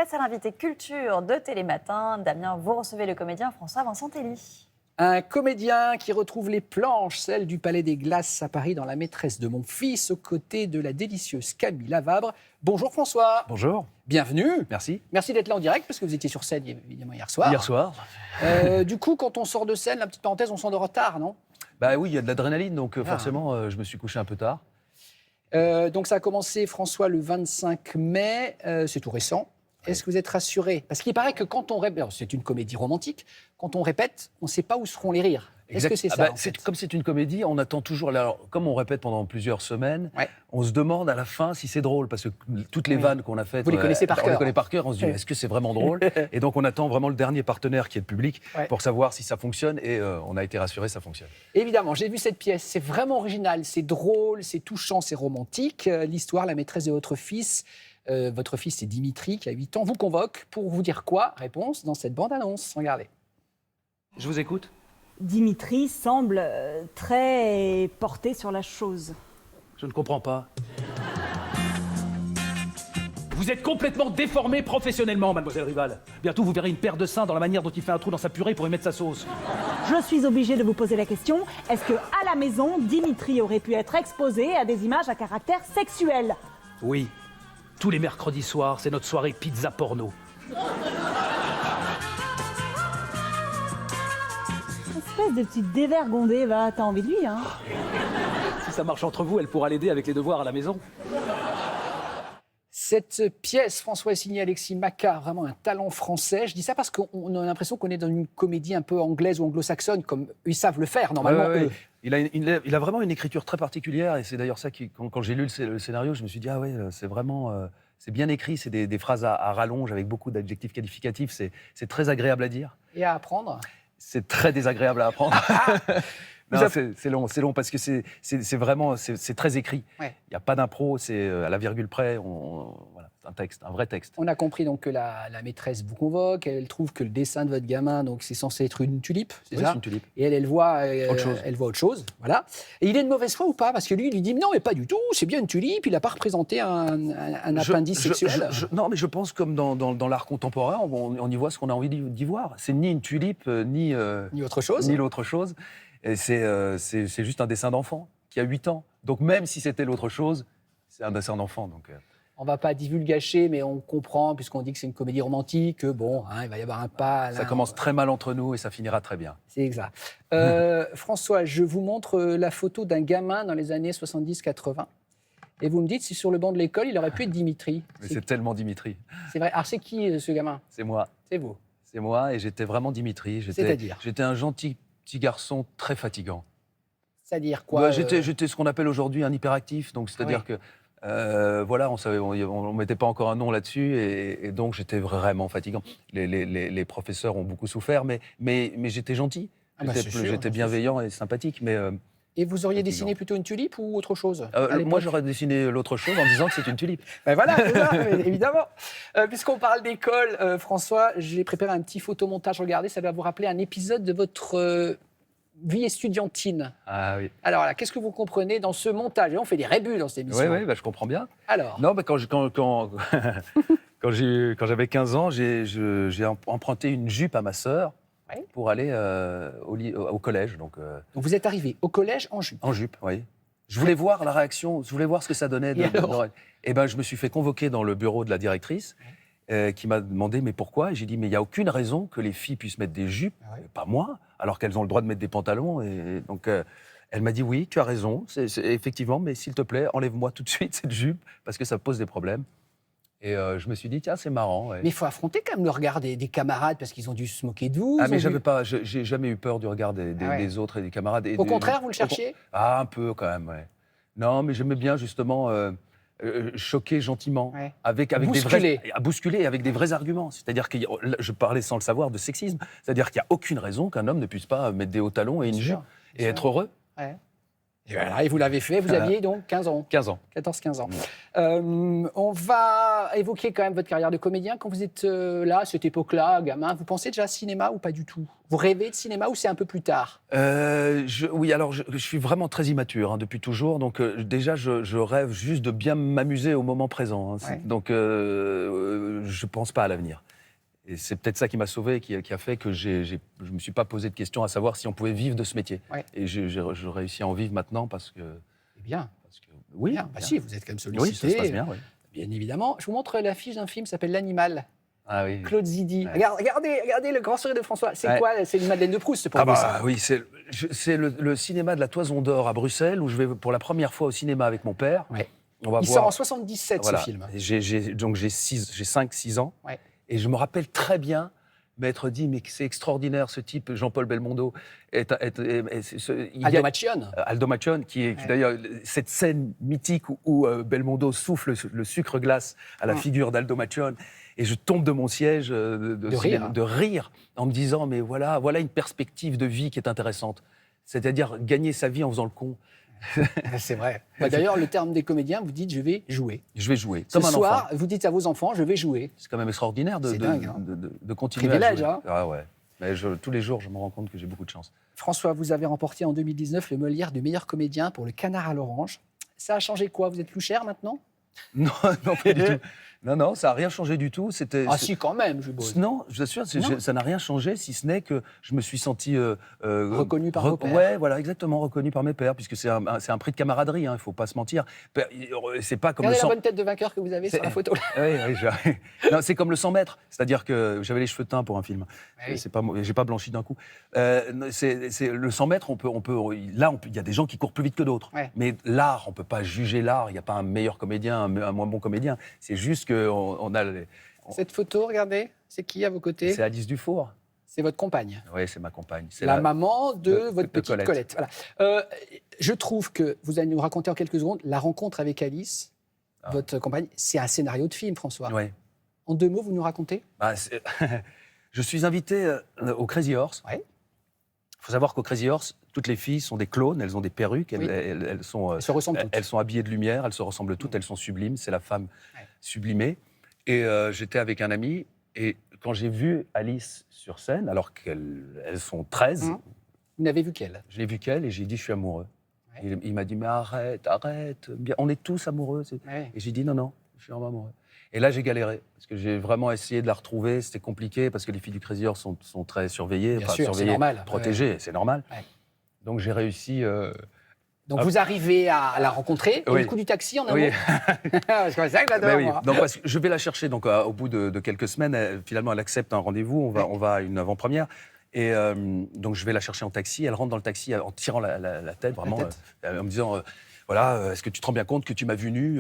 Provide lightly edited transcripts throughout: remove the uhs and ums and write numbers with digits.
Place à l'invité culture de Télématin. Damien, vous recevez le comédien François-Vincent Telly. Un comédien qui retrouve les planches, celles du Palais des Glaces à Paris dans La maîtresse de mon fils, aux côtés de la délicieuse Camille Lavabre. Bonjour François. Bonjour. Bienvenue. Merci. Merci d'être là en direct, parce que vous étiez sur scène évidemment hier soir. Hier soir. Du coup, quand on sort de scène, la petite parenthèse, on s'endort tard, non ? Bah oui, il y a de l'adrénaline, donc forcément, je me suis couché un peu tard. Donc ça a commencé, François, le 25 mai, c'est tout récent. Est-ce que vous êtes rassuré ? Parce qu'il paraît que quand on répète, c'est une comédie romantique, quand on répète, on ne sait pas où seront les rires. Est-ce que c'est ça en fait ? Comme c'est une comédie, on attend toujours, alors, comme on répète pendant plusieurs semaines, on se demande à la fin si c'est drôle, parce que toutes les vannes qu'on a faites, vous les connaissez par cœur. On les connaît par cœur, on se dit, est-ce que c'est vraiment drôle ? Et donc on attend vraiment le dernier partenaire qui est le public pour savoir si ça fonctionne, et on a été rassurés, ça fonctionne. Évidemment, j'ai vu cette pièce, c'est vraiment original, c'est drôle, c'est touchant, c'est romantique. L'histoire, la maîtresse de votre fils, c'est Dimitri qui a 8 ans, vous convoque pour vous dire quoi ? Réponse dans cette bande-annonce. Regardez. Je vous écoute. Dimitri semble très porté sur la chose. Je ne comprends pas. Vous êtes complètement déformé professionnellement, mademoiselle Rival. Bientôt, vous verrez une paire de seins dans la manière dont il fait un trou dans sa purée pour y mettre sa sauce. Je suis obligée de vous poser la question, est-ce que à la maison, Dimitri aurait pu être exposé à des images à caractère sexuel ? Oui. Tous les mercredis soirs, c'est notre soirée pizza porno. Espèce de petit dévergondé, va, t'as envie de lui, hein ? Si ça marche entre vous, elle pourra l'aider avec les devoirs à la maison. Cette pièce, François, est signée Alexis Macquart, vraiment un talent français. Je dis ça parce qu'on a l'impression qu'on est dans une comédie un peu anglaise ou anglo-saxonne, comme ils savent le faire normalement. Ouais. Il a vraiment une écriture très particulière, et c'est d'ailleurs ça qui, quand j'ai lu le scénario, je me suis dit, ah ouais, c'est vraiment, c'est bien écrit, c'est des phrases à rallonge avec beaucoup d'adjectifs qualificatifs, c'est très agréable à dire. Et à apprendre ? C'est très désagréable à apprendre. Non, c'est long parce que c'est vraiment, c'est très écrit. Il n'y a pas d'impro, c'est à la virgule près, voilà, c'est un texte, un vrai texte. On a compris donc que la maîtresse vous convoque, elle trouve que le dessin de votre gamin, donc c'est censé être une tulipe, c'est ça ? C'est une tulipe. Et elle voit autre chose, voilà. Et il est de mauvaise foi ou pas ? Parce que lui, il lui dit, non, mais pas du tout, c'est bien une tulipe, il n'a pas représenté un appendice sexuel. Non, mais je pense comme dans l'art contemporain, on y voit ce qu'on a envie d'y voir. C'est ni une tulipe, ni autre chose. Ni l'autre chose. Et c'est juste un dessin d'enfant qui a 8 ans. Donc même si c'était l'autre chose, c'est un dessin d'enfant. Donc, on ne va pas divulgacher, mais on comprend, puisqu'on dit que c'est une comédie romantique, que bon, il va y avoir un pas. Ça commence très mal entre nous et ça finira très bien. C'est exact. François, je vous montre la photo d'un gamin dans les années 70-80. Et vous me dites si sur le banc de l'école, il aurait pu être Dimitri. Mais c'est tellement Dimitri. C'est vrai. Alors c'est qui ce gamin ? C'est moi. C'est vous. C'est moi et j'étais vraiment Dimitri. C'est-à-dire ? J'étais un gentil petit garçon très fatigant. C'est-à-dire quoi ? J'étais ce qu'on appelle aujourd'hui un hyperactif. Donc c'est-à-dire que voilà, on mettait pas encore un nom là-dessus et donc j'étais vraiment fatigant. Les professeurs ont beaucoup souffert, mais j'étais gentil. J'étais bienveillant et sympathique, mais. Et vous auriez dessiné plutôt une tulipe ou autre chose ? Moi, j'aurais dessiné l'autre chose en disant que c'est une tulipe. Ben voilà, c'est ça, évidemment. Puisqu'on parle d'école, François, j'ai préparé un petit photomontage. Regardez, ça doit vous rappeler un épisode de votre vie estudiantine. Ah oui. Alors là, qu'est-ce que vous comprenez dans ce montage ? Et on fait des rébus dans cette émission. Oui, je comprends bien. Alors ? Non, quand j'avais 15 ans, j'ai emprunté une jupe à ma sœur. Pour aller au collège. Donc vous êtes arrivé au collège en jupe ? En jupe, oui. Je voulais voir la réaction, je voulais voir ce que ça donnait. Et ben, je me suis fait convoquer dans le bureau de la directrice qui m'a demandé mais pourquoi ? Et j'ai dit mais il n'y a aucune raison que les filles puissent mettre des jupes, pas moi, alors qu'elles ont le droit de mettre des pantalons. Et donc elle m'a dit oui, tu as raison, c'est effectivement, mais s'il te plaît, enlève-moi tout de suite cette jupe parce que ça pose des problèmes. Et je me suis dit, tiens, c'est marrant. Ouais. Mais il faut affronter quand même le regard des camarades parce qu'ils ont dû se moquer de vous. Ah, mais j'ai jamais eu peur du regard des autres et des camarades. Au contraire, vous le cherchiez ? Ah, un peu quand même, ouais. Non, mais j'aimais bien justement choquer gentiment. Avec bousculer avec des vrais arguments. C'est-à-dire que je parlais sans le savoir de sexisme. C'est-à-dire qu'il n'y a aucune raison qu'un homme ne puisse pas mettre des hauts talons et une jupe et être heureux. Et voilà, et vous l'avez fait, vous aviez donc 15 ans. 15 ans. 14-15 ans. On va évoquer quand même votre carrière de comédien. Quand vous êtes là, à cette époque-là, gamin, vous pensez déjà cinéma ou pas du tout? Vous rêvez de cinéma ou c'est un peu plus tard? Oui, alors je suis vraiment très immature depuis toujours. Donc déjà, je rêve juste de bien m'amuser au moment présent. Ouais. Donc je ne pense pas à l'avenir. Et c'est peut-être ça qui m'a sauvé, qui a fait que je ne me suis pas posé de questions à savoir si on pouvait vivre de ce métier. Ouais. Et je réussis à en vivre maintenant parce que... Eh bien. Oui, Bien. Bah bien. si, vous êtes quand même Oui, sollicité. ça se passe bien, oui. Bien évidemment. Je vous montre l'affiche d'un film qui s'appelle L'Animal. Ah oui. Claude Zidi. Ouais. Regardez le grand sourire de François. C'est Ouais. quoi? C'est une Madeleine de Proust pour Ah vous, bah ça. oui, c'est le cinéma de la Toison d'Or à Bruxelles, où je vais pour la première fois au cinéma avec mon père. Ouais. On va Il voir... sort en 77, Voilà. ce film. Donc j'ai 5-6 ans. Ouais. Et je me rappelle très bien m'être dit, mais c'est extraordinaire ce type, Jean-Paul Belmondo. Aldo Machione. Aldo Machione, qui d'ailleurs, cette scène mythique où Belmondo souffle le sucre glace à la figure d'Aldo Machione. Et je tombe de mon siège de rire en me disant, mais voilà une perspective de vie qui est intéressante. C'est-à-dire gagner sa vie en faisant le con. C'est vrai. Bah, d'ailleurs, le terme des comédiens, vous dites, je vais jouer. Je vais jouer, Ce comme un soir, enfant. vous dites à vos enfants, je vais jouer. C'est quand même extraordinaire C'est dingue, hein. de continuer Privilège, à jouer. hein. Ah ouais. Mais tous les jours, je me rends compte que j'ai beaucoup de chance. François, vous avez remporté en 2019 le Molière du meilleur comédien pour Le Canard à l'Orange. Ça a changé quoi? Vous êtes plus cher maintenant? Non, non, pas du tout. Non, ça n'a rien changé du tout. Ah si, quand même, je bosse. Non, je vous assure, Non. ça n'a rien changé, si ce n'est que je me suis senti... Reconnu par vos pairs. Ouais, voilà, exactement, reconnu par mes pairs, puisque c'est un prix de camaraderie, il ne faut pas se mentir. C'est pas comme Regardez le la 100... bonne tête de vainqueur que vous avez sur la photo. Non, c'est comme le 100 mètres, c'est-à-dire que j'avais les cheveux teints pour un film. Oui. C'est pas, j'ai pas blanchi d'un coup. C'est le 100 mètres, il y a des gens qui courent plus vite que d'autres. Ouais. Mais l'art, on peut pas juger l'art. Il n'y a pas un meilleur comédien, un moins bon comédien. C'est juste qu'on a... Cette photo, regardez, c'est qui à vos côtés? C'est Alice Dufour. C'est votre compagne. Oui, c'est ma compagne. C'est La maman de votre petite Colette. Colette. Voilà. Je trouve que vous allez nous raconter en quelques secondes la rencontre avec Alice, votre compagne. C'est un scénario de film, François. Ouais. En 2 mots, vous nous racontez? Je suis invité au Crazy Horse. Ouais. Il faut savoir qu'au Crazy Horse, toutes les filles sont des clones, elles ont des perruques, Oui. elles sont, Elles se ressemblent toutes. elles sont habillées de lumière, elles se ressemblent toutes, elles sont sublimes, c'est la femme Ouais. sublimée. Et j'étais avec un ami, et quand j'ai vu Alice sur scène, alors qu'elles sont 13, Vous n'avez vu qu'elle. je l'ai vu qu'elle et j'ai dit je suis amoureux. Ouais. Et il m'a dit mais arrête, bien, on est tous amoureux. Ouais. Et j'ai dit non, je suis vraiment amoureux. Et là j'ai galéré, parce que j'ai vraiment essayé de la retrouver, c'était compliqué, parce que les filles du Crazy Horse sont très surveillées, Bien sûr, c'est surveillées, normal. protégées, c'est normal. Ouais. Donc j'ai réussi... Donc vous arrivez à la rencontrer, et Oui. le coup du taxi en un Oui. mot. C'est comme ça que j'adore, Ben oui. moi. Donc, parce que je vais la chercher. Donc, au bout de quelques semaines, finalement, elle accepte un rendez-vous. On va à une avant-première. Et donc, je vais la chercher en taxi. Elle rentre dans le taxi en tirant la tête, vraiment, tête. en me disant voilà, est-ce que tu te rends bien compte que tu m'as vu nu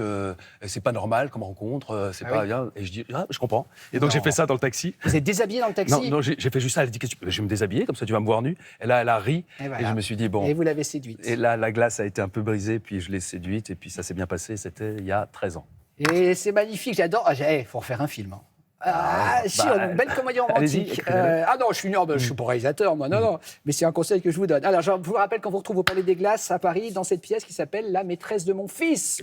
c'est pas normal comme rencontre, c'est Ah pas oui. bien. Et je dis je comprends. Et donc, Non. j'ai fait ça dans le taxi. Vous êtes déshabillé dans le taxi? Non, j'ai fait juste ça. Elle dit je vais me déshabiller, comme ça tu vas me voir nu. Et là, elle a ri. Et voilà. Et je me suis dit bon. Et vous l'avez séduite. Et là, la glace a été un peu brisée, puis je l'ai séduite, et puis ça s'est bien passé. C'était il y a 13 ans. Et c'est magnifique, j'adore. Il faut refaire un film. Si, une belle comédie allez-y, romantique. écrivez-le. Non, je suis pas réalisateur, moi, non. Mais c'est un conseil que je vous donne. Alors, je vous rappelle qu'on vous retrouve au Palais des Glaces à Paris, dans cette pièce qui s'appelle La maîtresse de mon fils.